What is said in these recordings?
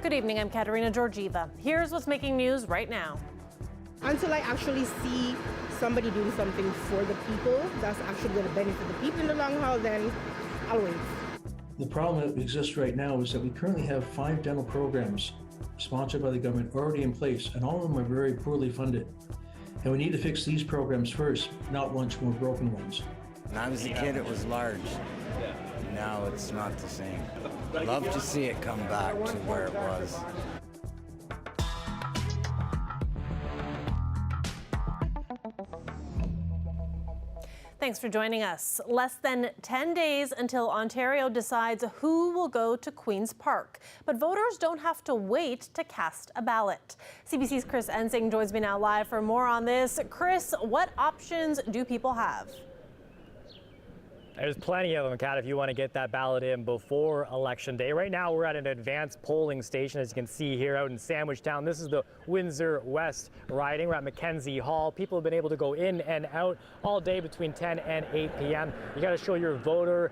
Good evening, I'm Katerina Georgieva. Here's what's making news right now. Until I actually see somebody doing something for the people that's actually going to benefit the people in the long haul, then I'll wait. The problem that exists right now is that we currently have 5 dental programs sponsored by the government already in place, and all of them are very poorly funded. And we need to fix these programs first, not launch more broken ones. When I was a kid, it was large. Now it's not the same. Love to see it come back to where it was. Thanks for joining us. Less than 10 days until Ontario decides who will go to Queen's Park. But voters don't have to wait to cast a ballot. CBC's Chris Ensing joins me now live for more on this. Chris, what options do people have? There's plenty of them, Kat, if you want to get that ballot in before Election Day. Right now, we're at an advanced polling station, as you can see here out in Sandwich Town. This is the Windsor West riding. We're at Mackenzie Hall. People have been able to go in and out all day between 10 and 8 p.m. You got to show your voter.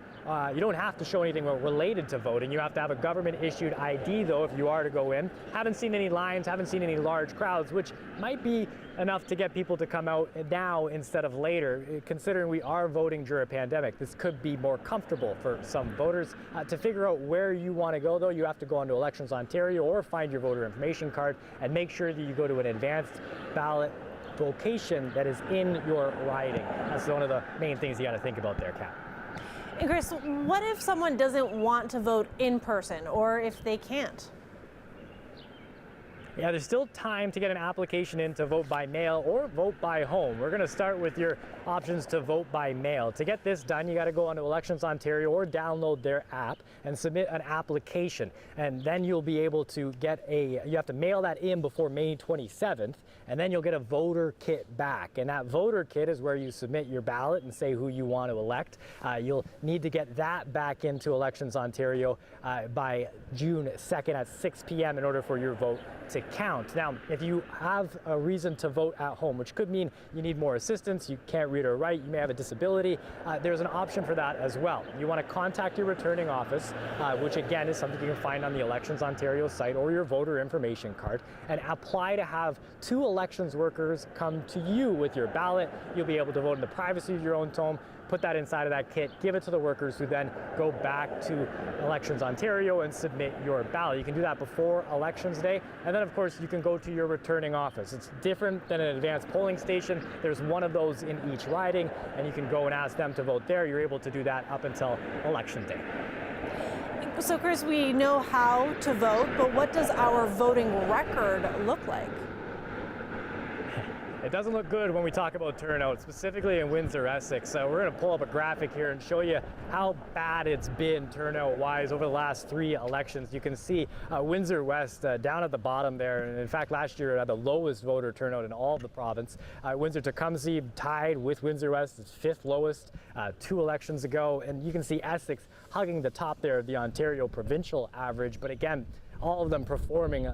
You don't have to show anything related to voting. You have to have a government-issued ID, though, if you are to go in. Haven't seen any lines, haven't seen any large crowds, which might be enough to get people to come out now instead of later. Considering we are voting during a pandemic, this could be more comfortable for some voters. To figure out where you want to go, though, you have to go onto Elections Ontario or find your voter information card and make sure that you go to an advanced ballot location that is in your riding. That's one of the main things you got to think about there, Kat. And Chris, what if someone doesn't want to vote in person, or if they can't? Yeah, there's still time to get an application in to vote by mail or vote by home. We're going to start with your options to vote by mail. To get this done, you got to go onto Elections Ontario or download their app and submit an application. And then you'll be able to get you have to mail that in before May 27th, and then you'll get a voter kit back. And that voter kit is where you submit your ballot and say who you want to elect. You'll need to get that back into Elections Ontario by June 2nd at 6 p.m. in order for your vote to count. Now, if you have a reason to vote at home, which could mean you need more assistance, you can't read or write, you may have a disability, there's an option for that as well. You want to contact your returning office, which again is something you can find on the Elections Ontario site or your voter information card, and apply to have 2 elections workers come to you with your ballot. You'll be able to vote in the privacy of your own home, put that inside of that kit, give it to the workers who then go back to Elections Ontario and submit your ballot. You can do that before Elections Day, and then of course you can go to your returning office. It's different than an advanced polling station. There's one of those in each riding, and you can go and ask them to vote there. You're able to do that up until Election Day. So Chris, we know how to vote, but what does our voting record look like? It doesn't look good when we talk about turnout, specifically in Windsor, Essex. So we're going to pull up a graphic here and show you how bad it's been turnout-wise over the last 3 elections. You can see Windsor West down at the bottom there. And in fact, last year it had the lowest voter turnout in all of the province. Windsor-Tecumseh tied with Windsor West, its 5th lowest 2 elections ago. And you can see Essex hugging the top there of the Ontario provincial average. But again, all of them performing,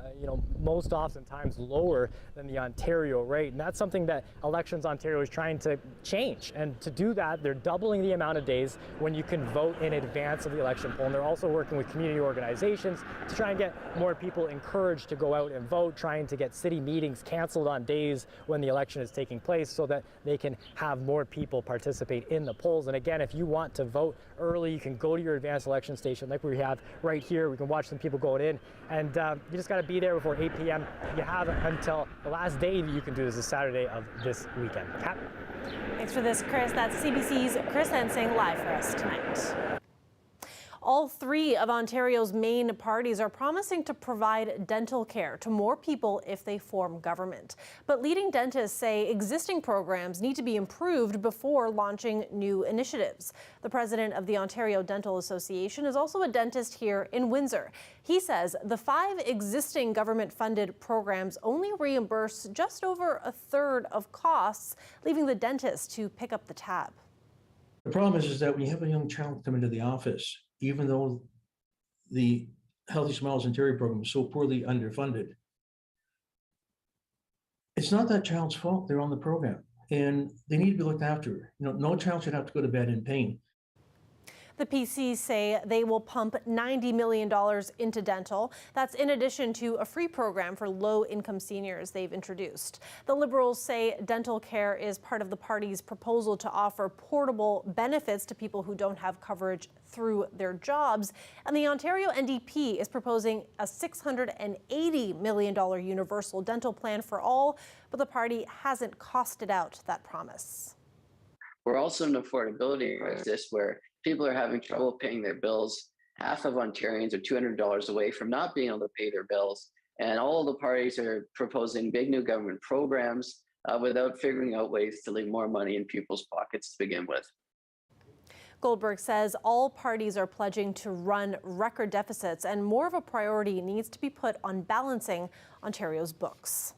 most oftentimes lower than the Ontario rate. And that's something that Elections Ontario is trying to change. And to do that, they're doubling the amount of days when you can vote in advance of the election poll. And they're also working with community organizations to try and get more people encouraged to go out and vote, trying to get city meetings canceled on days when the election is taking place so that they can have more people participate in the polls. And again, if you want to vote early, you can go to your advanced election station like we have right here. We can watch some people going in. And you just got to be there before 8 p.m. You have until the last day that you can do this is Saturday of this weekend. Kat? Thanks for this, Chris. That's CBC's Chris Ensing live for us tonight. All 3 of Ontario's main parties are promising to provide dental care to more people if they form government. But leading dentists say existing programs need to be improved before launching new initiatives. The president of the Ontario Dental Association is also a dentist here in Windsor. He says the 5 existing government-funded programs only reimburse just over a third of costs, leaving the dentist to pick up the tab. The problem is that when you have a young child come into the office, even though the Healthy Smiles Ontario program is so poorly underfunded, it's not that child's fault. They're on the program and they need to be looked after. No child should have to go to bed in pain. The PCs say they will pump $90 million into dental. That's in addition to a free program for low-income seniors they've introduced. The Liberals say dental care is part of the party's proposal to offer portable benefits to people who don't have coverage through their jobs. And the Ontario NDP is proposing a $680 million universal dental plan for all, but the party hasn't costed out that promise. We're also in an affordability crisis where people are having trouble paying their bills. Half of Ontarians are $200 away from not being able to pay their bills. And all the parties are proposing big new government programs without figuring out ways to leave more money in people's pockets to begin with. Goldberg says all parties are pledging to run record deficits, and more of a priority needs to be put on balancing Ontario's books.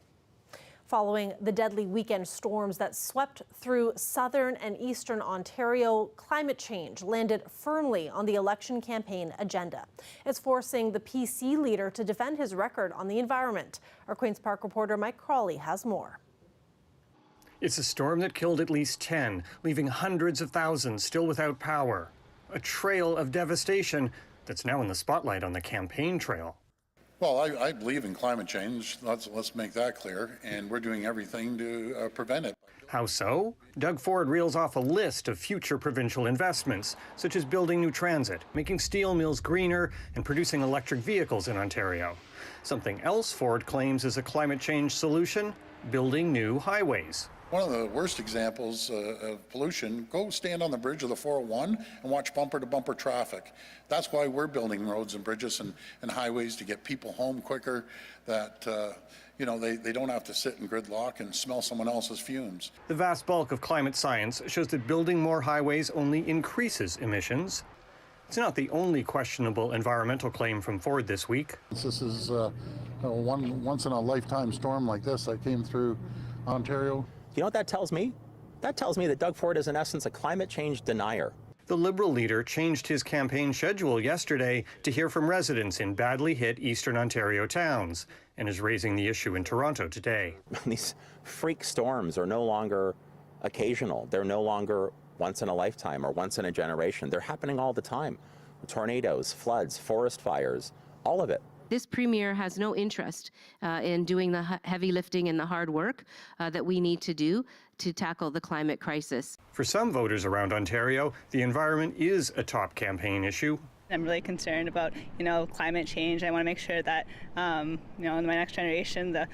Following the deadly weekend storms that swept through southern and eastern Ontario, climate change landed firmly on the election campaign agenda. It's forcing the PC leader to defend his record on the environment. Our Queen's Park reporter Mike Crawley has more. It's a storm that killed at least 10, leaving hundreds of thousands still without power. A trail of devastation that's now in the spotlight on the campaign trail. Well, I believe in climate change. Let's make that clear, and we're doing everything to prevent it. How so? Doug Ford reels off a list of future provincial investments, such as building new transit, making steel mills greener, and producing electric vehicles in Ontario. Something else Ford claims is a climate change solution: building new highways. One of the worst examples of pollution, go stand on the bridge of the 401 and watch bumper-to-bumper traffic. That's why we're building roads and bridges and highways to get people home quicker, that they don't have to sit in gridlock and smell someone else's fumes. The vast bulk of climate science shows that building more highways only increases emissions. It's not the only questionable environmental claim from Ford this week. This is one once-in-a-lifetime storm like this that came through Ontario. You know what that tells me? That tells me that Doug Ford is in essence a climate change denier. The Liberal leader changed his campaign schedule yesterday to hear from residents in badly hit Eastern Ontario towns, and is raising the issue in Toronto today. These freak storms are no longer occasional. They're no longer once in a lifetime or once in a generation. They're happening all the time. Tornadoes, floods, forest fires, all of it. This premier has no interest in doing the heavy lifting and the hard work that we need to do to tackle the climate crisis. For some voters around Ontario, the environment is a top campaign issue. I'm really concerned about, climate change. I want to make sure that, in my next generation, the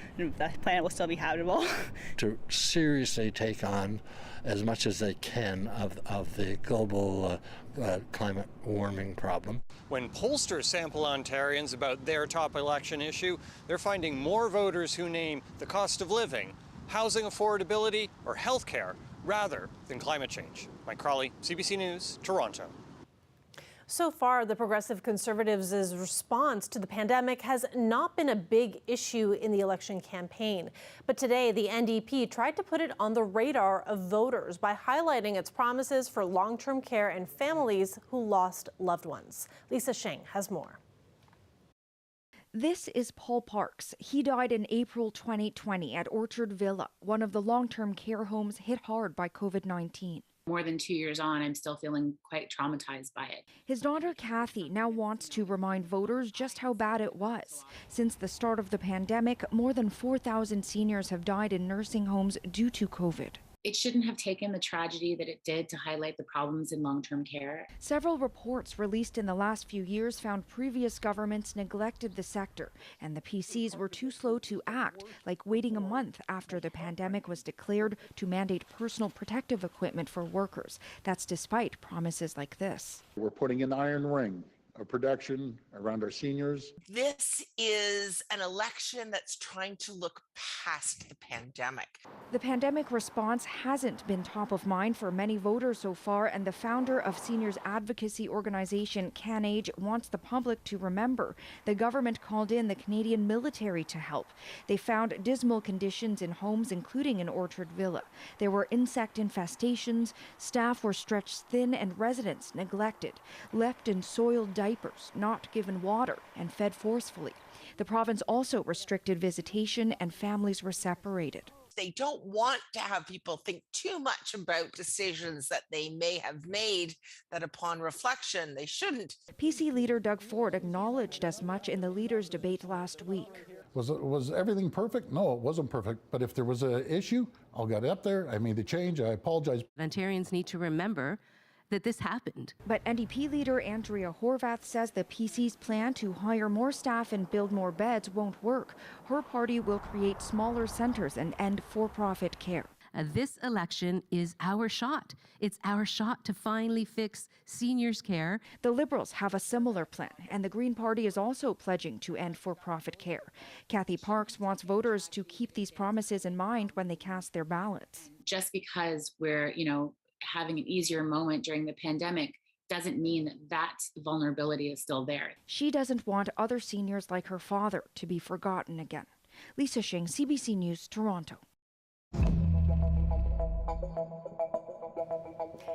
planet will still be habitable. To seriously take on as much as they can of the global climate warming problem. When pollsters sample Ontarians about their top election issue, they're finding more voters who name the cost of living, housing affordability, or health care rather than climate change. Mike Crawley, CBC News, Toronto. So far, the Progressive Conservatives' response to the pandemic has not been a big issue in the election campaign. But today, the NDP tried to put it on the radar of voters by highlighting its promises for long-term care and families who lost loved ones. Lisa Sheng has more. This is Paul Parks. He died in April 2020 at Orchard Villa, one of the long-term care homes hit hard by COVID-19. More than 2 years on, I'm still feeling quite traumatized by it. His daughter, Kathy, now wants to remind voters just how bad it was. Since the start of the pandemic, more than 4,000 seniors have died in nursing homes due to COVID. It shouldn't have taken the tragedy that it did to highlight the problems in long-term care. Several reports released in the last few years found previous governments neglected the sector, and the PCs were too slow to act, like waiting a month after the pandemic was declared to mandate personal protective equipment for workers. That's despite promises like this. We're putting an iron ring of protection around our seniors. This is an election that's trying to look past the pandemic. The pandemic response hasn't been top of mind for many voters so far, and the founder of seniors advocacy organization CanAge wants the public to remember the government called in the Canadian military to help. They found dismal conditions in homes, including in Orchard Villa. There were insect infestations, staff were stretched thin, and residents neglected, left in soiled diapers, not given water, and fed forcefully. The province also restricted visitation, and families were separated. they don't want to have people think too much about decisions that they may have made that upon reflection they shouldn't. PC leader Doug Ford acknowledged as much in the leaders' debate last week. Was everything perfect? No, it wasn't perfect. But if there was an issue, I'll get up there. I made the change. I apologize. Ontarians need to remember that this happened. But NDP leader Andrea Horwath says the PC's plan to hire more staff and build more beds won't work. Her party will create smaller centres and end for-profit care. This election is our shot. It's our shot to finally fix seniors' care. The Liberals have a similar plan, and the Green Party is also pledging to end for-profit care. Kathy Parks wants voters to keep these promises in mind when they cast their ballots. Just because we're, having an easier moment during the pandemic doesn't mean that vulnerability is still there. She doesn't want other seniors like her father to be forgotten again. Lisa Shing, CBC News, Toronto.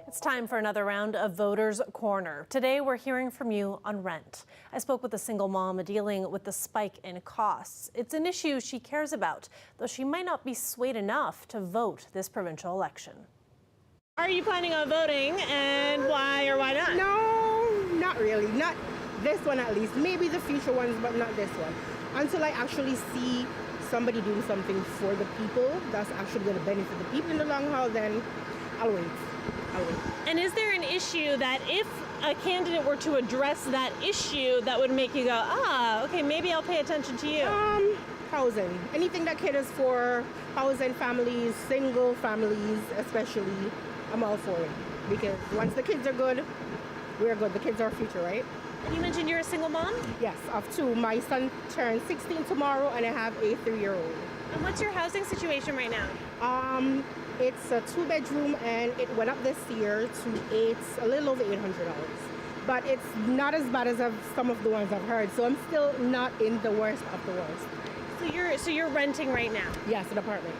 It's time for another round of Voters Corner. Today, we're hearing from you on rent. I spoke with a single mom dealing with the spike in costs. It's an issue she cares about, though she might not be swayed enough to vote this provincial election. Are you planning on voting, and why or why not? No, not really. Not this one at least. Maybe the future ones, but not this one. Until I actually see somebody doing something for the people that's actually going to benefit the people in the long haul, then I'll wait. And is there an issue that if a candidate were to address that issue that would make you go, okay, maybe I'll pay attention to you? Housing. Anything that caters for housing families, single families especially, I'm all for it. Because once the kids are good, we're good. The kids are our future, right? And you mentioned you're a single mom? Yes, of two. My son turns 16 tomorrow, and I have a 3-year-old. And what's your housing situation right now? It's a 2-bedroom, and it went up this year to a little over $800. But it's not as bad as some of the ones I've heard, so I'm still not in the worst of the worst. So you're renting right now? Yes, an apartment.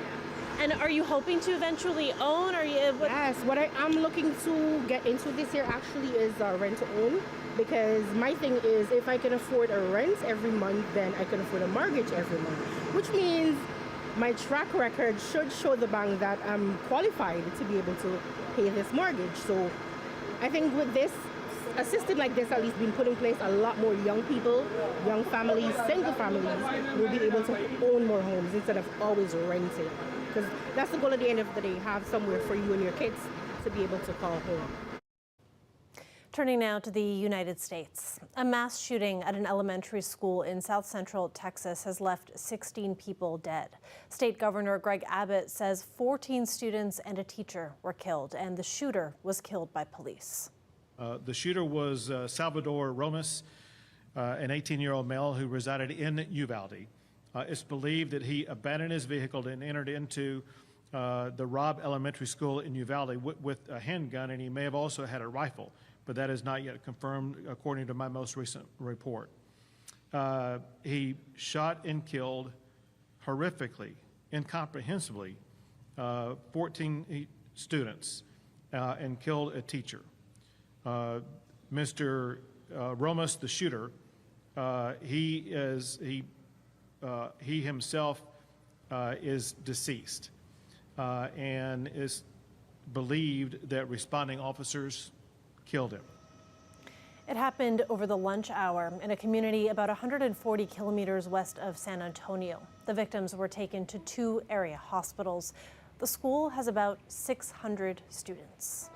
And are you hoping to eventually own? Yes, what I'm looking to get into this year actually is rent to own, because my thing is if I can afford a rent every month, then I can afford a mortgage every month, which means my track record should show the bank that I'm qualified to be able to pay this mortgage. So I think with this, a system like this at least being put in place, a lot more young people, young families, single families will be able to own more homes instead of always renting. Because that's the goal at the end of the day, have somewhere for you and your kids to be able to call home. Turning now to the United States. A mass shooting at an elementary school in South Central Texas has left 16 people dead. State Governor Greg Abbott says 14 students and a teacher were killed, and the shooter was killed by police. The shooter was Salvador Romas, an 18-year-old male who resided in Uvalde. It's believed that he abandoned his vehicle and entered into the Robb Elementary School in Uvalde with a handgun, and he may have also had a rifle, but that is not yet confirmed according to my most recent report. He shot and killed horrifically, incomprehensibly, 14 students and killed a teacher. Mr. Romas, the shooter, he himself is deceased and is believed that responding officers killed him. It happened over the lunch hour in a community about 140 kilometers west of San Antonio. The victims were taken to 2 area hospitals. The school has about 600 students.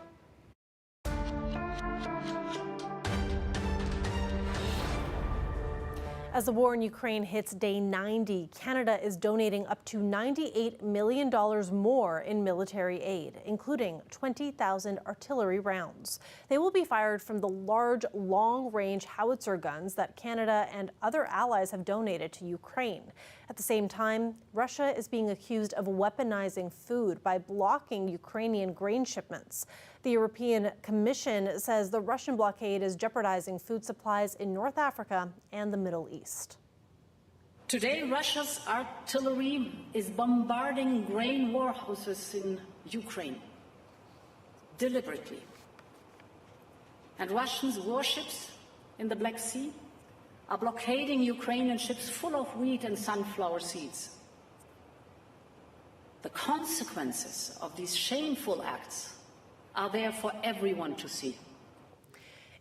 As the war in Ukraine hits day 90, Canada is donating up to $98 million more in military aid, including 20,000 artillery rounds. They will be fired from the large, long-range howitzer guns that Canada and other allies have donated to Ukraine. At the same time, Russia is being accused of weaponizing food by blocking Ukrainian grain shipments. The European Commission says the Russian blockade is jeopardizing food supplies in North Africa and the Middle East. Today, Russia's artillery is bombarding grain warehouses in Ukraine, deliberately. And Russian warships in the Black Sea are blockading Ukrainian ships full of wheat and sunflower seeds. The consequences of these shameful acts are there for everyone to see.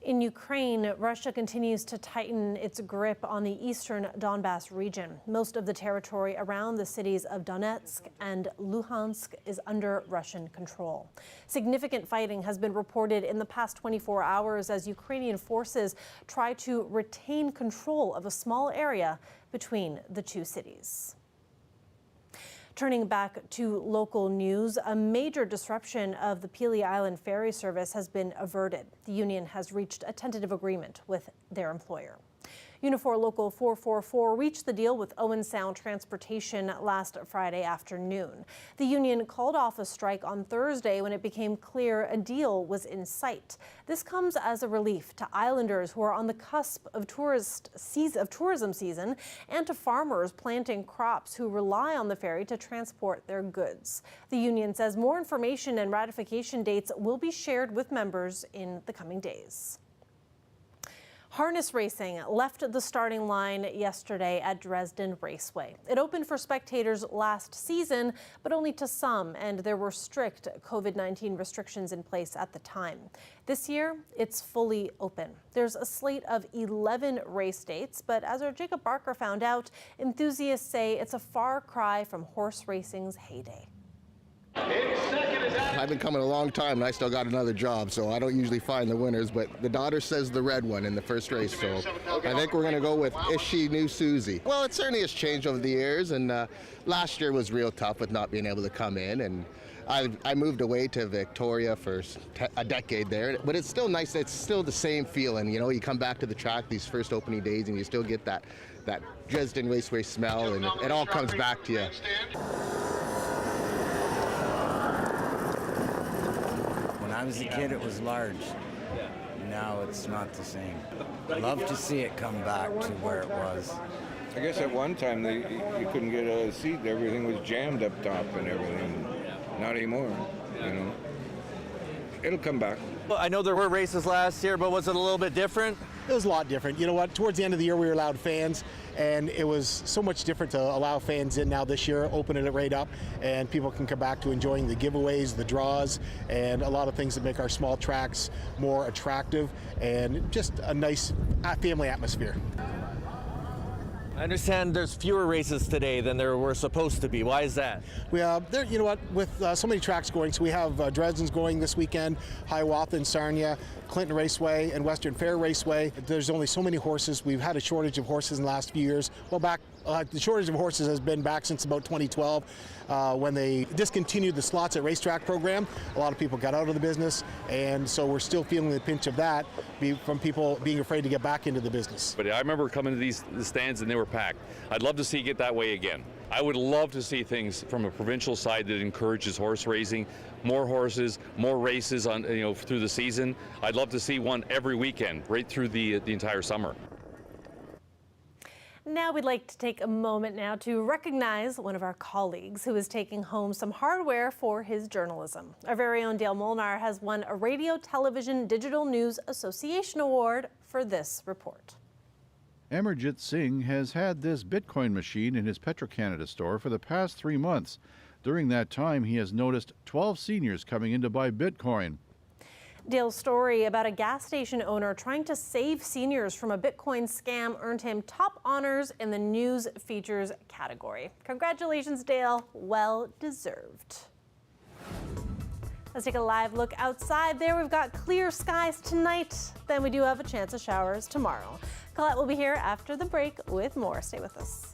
In Ukraine, Russia continues to tighten its grip on the eastern Donbas region. Most of the territory around the cities of Donetsk and Luhansk is under Russian control. Significant fighting has been reported in the past 24 hours as Ukrainian forces try to retain control of a small area between the two cities. Turning back to local news, a major disruption of the Pelee Island ferry service has been averted. The union has reached a tentative agreement with their employer. Unifor Local 444 reached the deal with Owen Sound Transportation last Friday afternoon. The union called off a strike on Thursday when it became clear a deal was in sight. This comes as a relief to islanders who are on the cusp of tourism season and to farmers planting crops who rely on the ferry to transport their goods. The union says more information and ratification dates will be shared with members in the coming days. Harness racing left the starting line yesterday at Dresden Raceway. It opened for spectators last season, but only to some, and there were strict COVID-19 restrictions in place at the time. This year, it's fully open. There's a slate of 11 race dates, but as our Jacob Barker found out, enthusiasts say it's a far cry from horse racing's heyday. I've been coming a long time and I still got another job, so I don't usually find the winners, but the daughter says the red one in the first race, so I think we're going to go with Is She Knew Susie. Well, it certainly has changed over the years, and last year was real tough with not being able to come in, and I moved away to Victoria for a decade there, but it's still nice. It's still the same feeling, you know, you come back to the track these first opening days and you still get that Dresden Raceway smell, and it all comes back to you. When I was a kid, it was large. Now it's not the same. I'd love to see it come back to where it was. I guess at one time you couldn't get a seat. Everything was jammed up top and everything. Not anymore, you know. It'll come back. Well, I know there were races last year, but was it a little bit different? It was a lot different. You know what? Towards the end of the year, we were allowed fans, and it was so much different to allow fans in now this year, opening it right up, and people can come back to enjoying the giveaways, the draws, and a lot of things that make our small tracks more attractive, and just a nice family atmosphere. I understand there's fewer races today than there were supposed to be. Why is that? You know what, with so many tracks going, so we have Dresden's going this weekend, Hiawatha and Sarnia, Clinton Raceway and Western Fair Raceway. There's only so many horses. We've had a shortage of horses in the last few years. Well, the shortage of horses has been back since about 2012 when they discontinued the slots at racetrack program. A lot of people got out of the business, and so we're still feeling the pinch of that from people being afraid to get back into the business. But I remember coming to the stands and they were packed. I'd love to see it get that way again. I would love to see things from a provincial side that encourages horse racing, more horses, more races on through the season. I'd love to see one every weekend, right through the entire summer. Now we'd like to take a moment now to recognize one of our colleagues who is taking home some hardware for his journalism. Our very own Dale Molnar has won a Radio Television Digital News Association Award for this report. Amarjit Singh has had this Bitcoin machine in his Petro-Canada store for the past 3 months. During that time, he has noticed 12 seniors coming in to buy Bitcoin. Dale's story about a gas station owner trying to save seniors from a Bitcoin scam earned him top honors in the news features category. Congratulations, Dale. Well deserved. Let's take a live look outside there. We've got clear skies tonight. Then we do have a chance of showers tomorrow. Colette will be here after the break with more. Stay with us.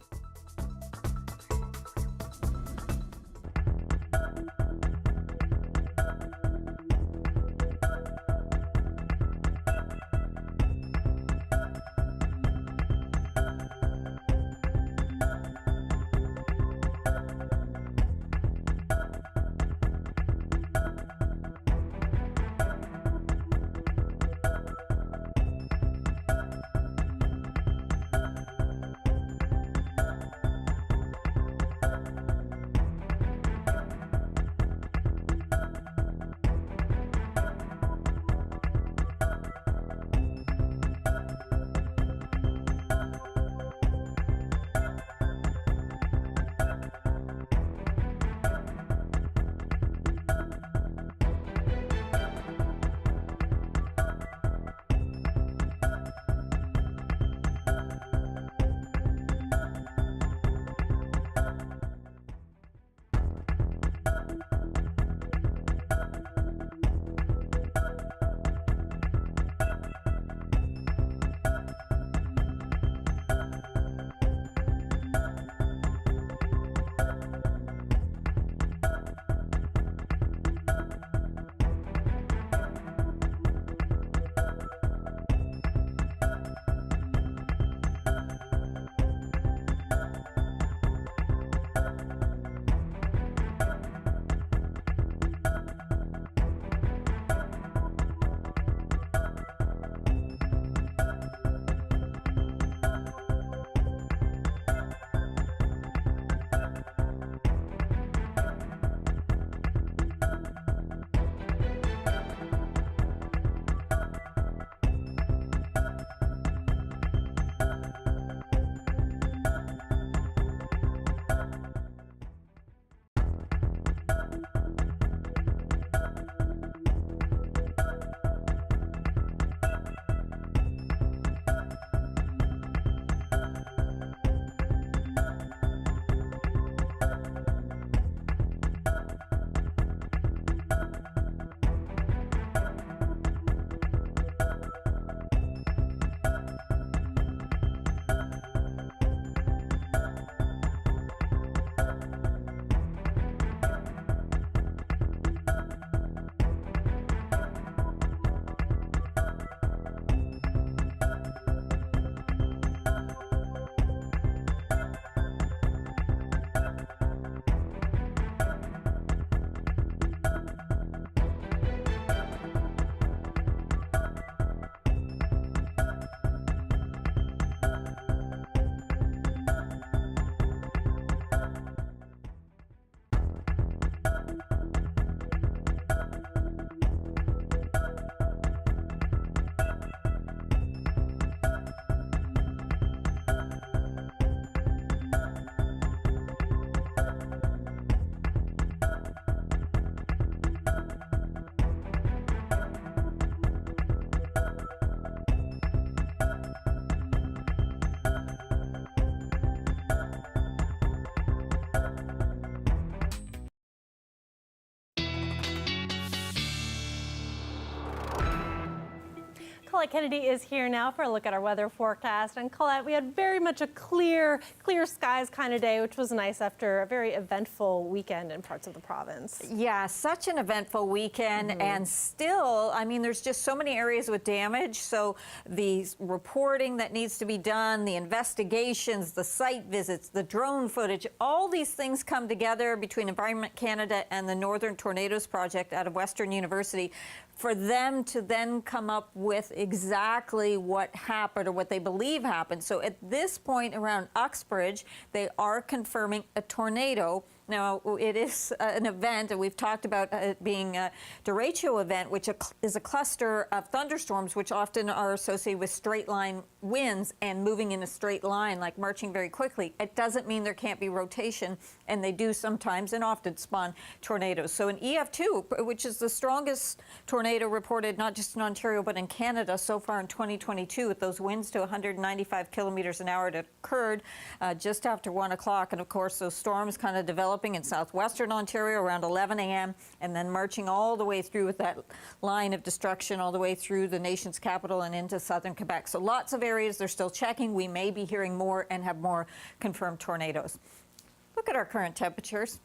Colette Kennedy is here now for a look at our weather forecast. And Colette, we had very much a clear skies kind of day, which was nice after a very eventful weekend in parts of the province. Yeah, such an eventful weekend. And still, I mean, there's just so many areas with damage. So the reporting that needs to be done, the investigations, the site visits, the drone footage, all these things come together between Environment Canada and the Northern Tornadoes Project out of Western University for them to then come up with exactly what happened or what they believe happened. So at this point around Uxbridge, they are confirming a tornado. Now, it is an event, and we've talked about it being a derecho event, which is a cluster of thunderstorms, which often are associated with straight line winds and moving in a straight line, like marching very quickly. It doesn't mean there can't be rotation, and they do sometimes and often spawn tornadoes. So an EF2, which is the strongest tornado reported not just in Ontario but in Canada so far in 2022, with those winds to 195 kilometers an hour, that occurred just after 1 o'clock. And of course, those storms kind of developing in southwestern Ontario around 11 a.m. and then marching all the way through with that line of destruction all the way through the nation's capital and into southern Quebec. So lots of areas they're still checking. We may be hearing more and have more confirmed tornadoes. Look at our current temperatures.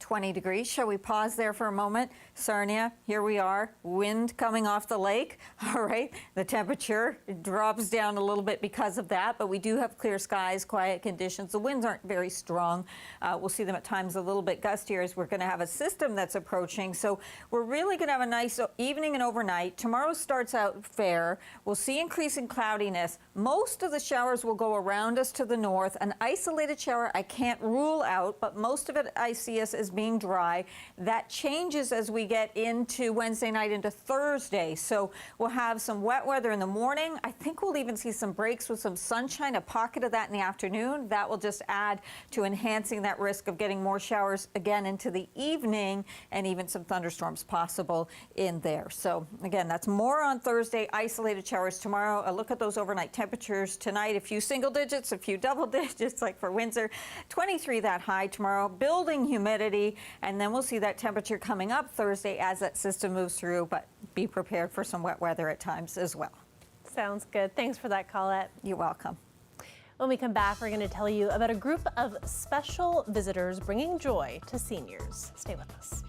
20 degrees. Shall we pause there for a moment? Sarnia, here we are. Wind coming off the lake. All right. The temperature drops down a little bit because of that, but we do have clear skies, quiet conditions. The winds aren't very strong. We'll see them at times a little bit gustier as we're going to have a system that's approaching. So we're really going to have a nice evening and overnight. Tomorrow starts out fair. We'll see increasing cloudiness. Most of the showers will go around us to the north. An isolated shower I can't rule out, but most of it I see us as being dry. That changes as we get into Wednesday night into Thursday. So we'll have some wet weather in the morning. I think we'll even see some breaks with some sunshine, a pocket of that in the afternoon. That will just add to enhancing that risk of getting more showers again into the evening and even some thunderstorms possible in there. So again, that's more on Thursday, isolated showers tomorrow. A look at those overnight temperatures tonight, a few single digits, a few double digits like for Windsor. 23 that high tomorrow, building humidity. And then we'll see that temperature coming up Thursday as that system moves through, but be prepared for some wet weather at times as well. Sounds good. Thanks for that, Colette. You're welcome. When we come back, we're going to tell you about a group of special visitors bringing joy to seniors. Stay with us.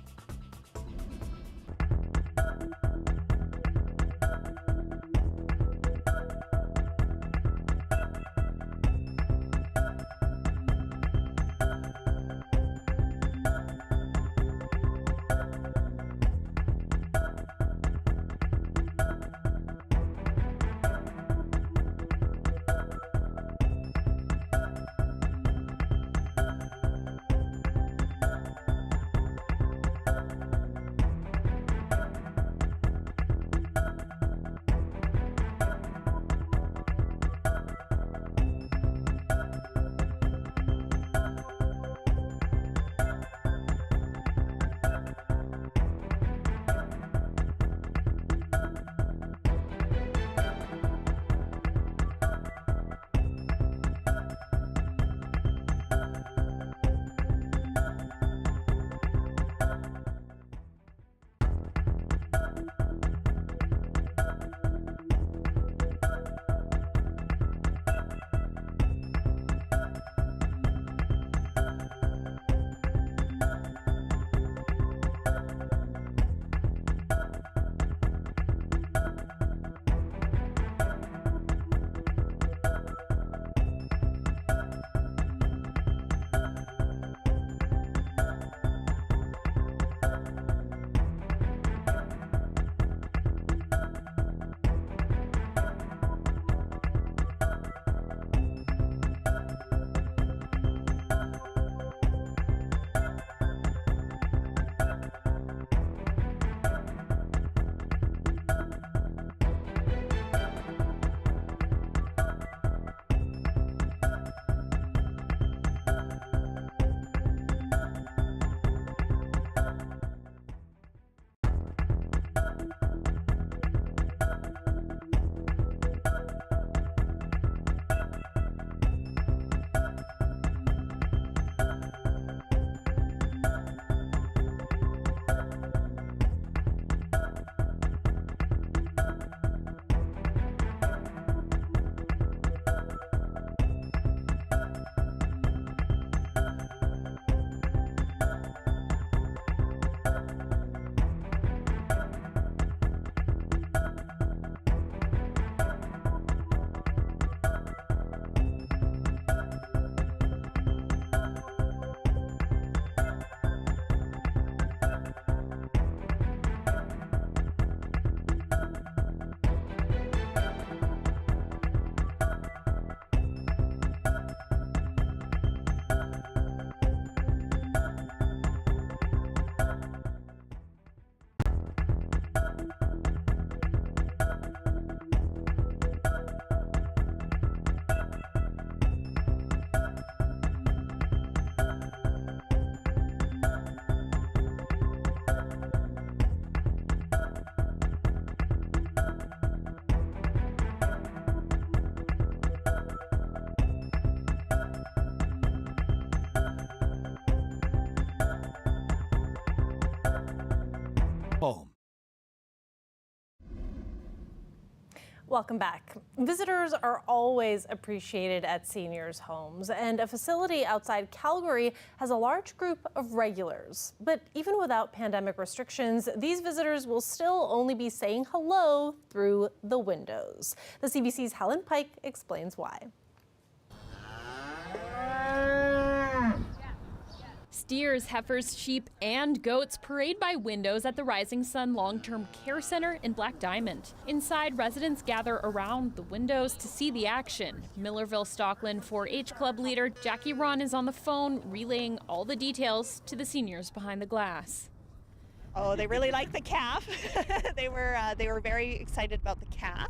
home. Welcome back. Visitors are always appreciated at seniors' homes, and a facility outside Calgary has a large group of regulars. But even without pandemic restrictions, these visitors will still only be saying hello through the windows. The CBC's Helen Pike explains why. Steers, heifers, sheep, and goats parade by windows at the Rising Sun Long-Term Care Center in Black Diamond. Inside, residents gather around the windows to see the action. Millerville Stockland 4-H Club leader Jackie Ron is on the phone, relaying all the details to the seniors behind the glass. Oh, they really like the calf. They were very excited about the calf.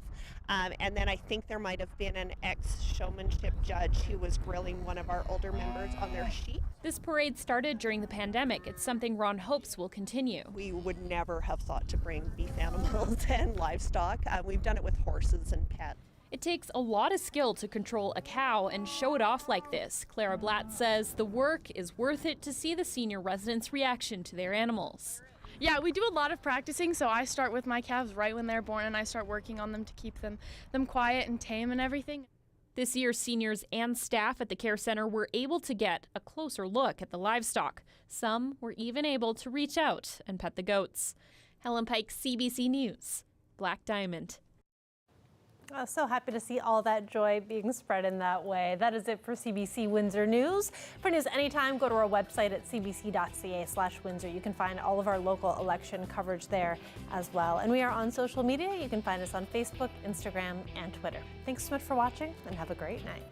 And then I think there might have been an ex-showmanship judge who was grilling one of our older members on their sheep. This parade started during the pandemic. It's something Ron hopes will continue. We would never have thought to bring beef animals and livestock. We've done it with horses and pets. It takes a lot of skill to control a cow and show it off like this. Clara Blatt says the work is worth it to see the senior residents' reaction to their animals. Yeah, we do a lot of practicing, so I start with my calves right when they're born and I start working on them to keep them quiet and tame and everything. This year, seniors and staff at the care center were able to get a closer look at the livestock. Some were even able to reach out and pet the goats. Helen Pike, CBC News, Black Diamond. So happy to see all that joy being spread in that way. That is it for CBC Windsor News. For news anytime, go to our website at cbc.ca/Windsor. You can find all of our local election coverage there as well. And we are on social media. You can find us on Facebook, Instagram, and Twitter. Thanks so much for watching, and have a great night.